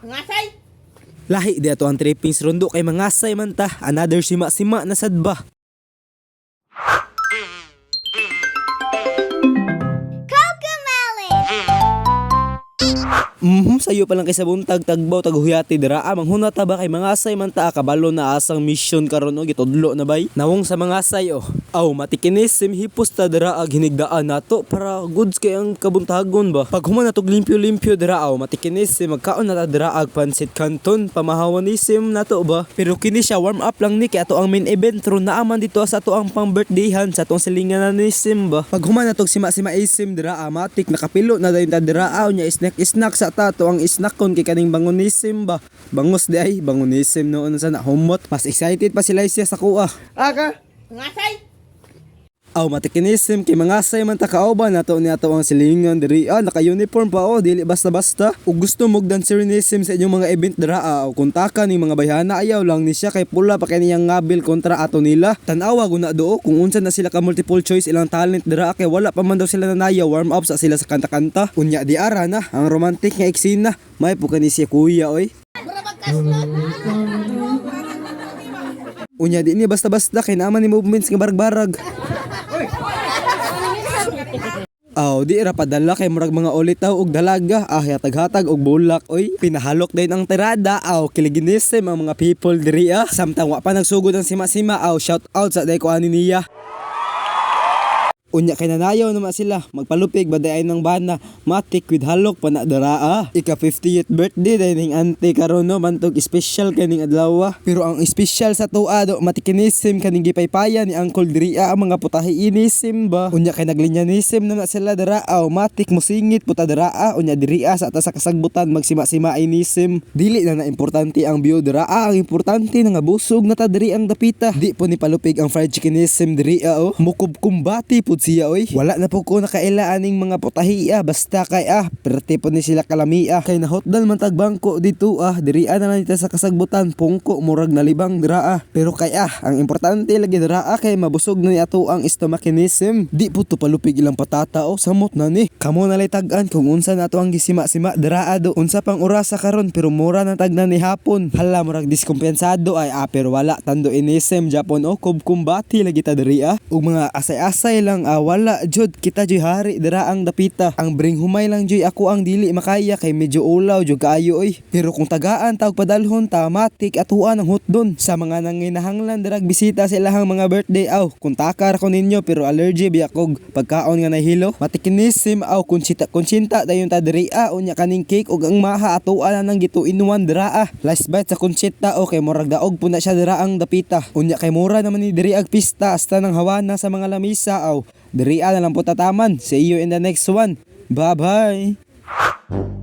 Ngasay! Lahi di ato ang trippings rondo kay mangasay man ta. Another sima-sima na sadba. Sayo pa lang kay sa buntag tagbaw taguhuyati dira manghuna ta ba kay mangasay man ta kabalo na asang mission karon og itudlo na bay. Nawong sa mangasay Aw matikinis hipos ta dira hinigdaan nato para goods kay ang kabuntagon ba. Pag human natog limpyo-limpyo dira matikinis magkaon na ta dira pansit canton pamahawanism nato ba. Pero kini siya warm up lang ni kay ato ang main event ron naaman dito sa ato ang pang birthdayhan sa atong silingananism ba. Pag human natog sima-sima isim dira matik nakapilo na dayon ta dira nya snack sa tato ang snackon kay kaning bangonism ba. Bangos di ay bangonism noon sa humot. Mas excited pa sila siya sa kuha. Aga! Ngasay! Aw matikinism kay mangasay man ta kaoba nato ni ato ang silingan diri naka-uniform pa dili basta-basta. Ug gusto mog dancerinism sa inyong mga event dira aw kuntaka ning mga bayhana ayaw lang ni siya kay pula pa kay niyang ngabil kontra ato nila. Tan-awa guna do kung unsa na sila ka multiple choice ilang talent dira kay wala pa man daw sila nanaya warm up sa sila sa kanta-kanta. Unya di ara na ang romantic nga eksena may pukani si kuya oy. Unya di ni basta-basta kay naman ni movements nga barag-barag. Di ra padala kay murag mga ulitaw og dalaga hatag-hatag og bulak oy. Pinahalok din ang tirada kiliginism ang mga people diri samtang wa pa nagsugod ang sima-sima shout out sa day ko ani niya. Unya kay nanayaw naman sila magpalupig baday ng bana matik with halok pa na dara ika 50th birthday day ning auntie karon no mantog special kaning adlaw pero ang special sa tuwa do matikinism kaning gipaypaya ni Uncle diri ang mga putahi inisim ba. Unya kay naglinyanism na sila dara matik mosingit puta dara unya diri sa ata sa kasagbutan magsima-sima inisim dili na importante ang view dira ang importante na nga busog na ta diri ang dapita di po ni palupig ang fried chickenism diri mukob kumbati pud siya oy. Wala na po ko nakaila aning mga putahi basta kay perte po ni sila kalami kay nahotdan man tagbangko dito diri na lang ita sa kasagbutan pungko murag nalibang dira pero kay ang importante lagi dira kay mabusog na ni ato ang stomachinism di po to palupig ilang patata samot na ni kamo nalay tag-an kung unsa nato ang gisima-sima dira do unsa pang orasa karon pero mura na tagna ni hapon hala murag diskompensado ay pero wala tando inism Japon kumbati lagi ta diri ug mga asay-asay lang wala jud kita joy hari dira ang dapita ang bring humay lang joy ako ang dili makaya kay medyo ulaw jud kaayo oy pero kung tagaan tawag padalhon tamatik atuan ang hotdon sa mga nanginahanglan dirag bisita sa ilahang mga birthday kung takar ko ninyo pero allergy biya kog pagkaon nga nahilo matikinism konsinta dayon ta diri unya kaning cake ug ang maha atuan nang gituinuan dira last bite sa konsinta kay murag daog puna siya dira ang dapita unya kay mura naman ni diri ag pista hasta nang hawana sa mga lamisa diri na lang po tataman. See you in the next one. Bye bye.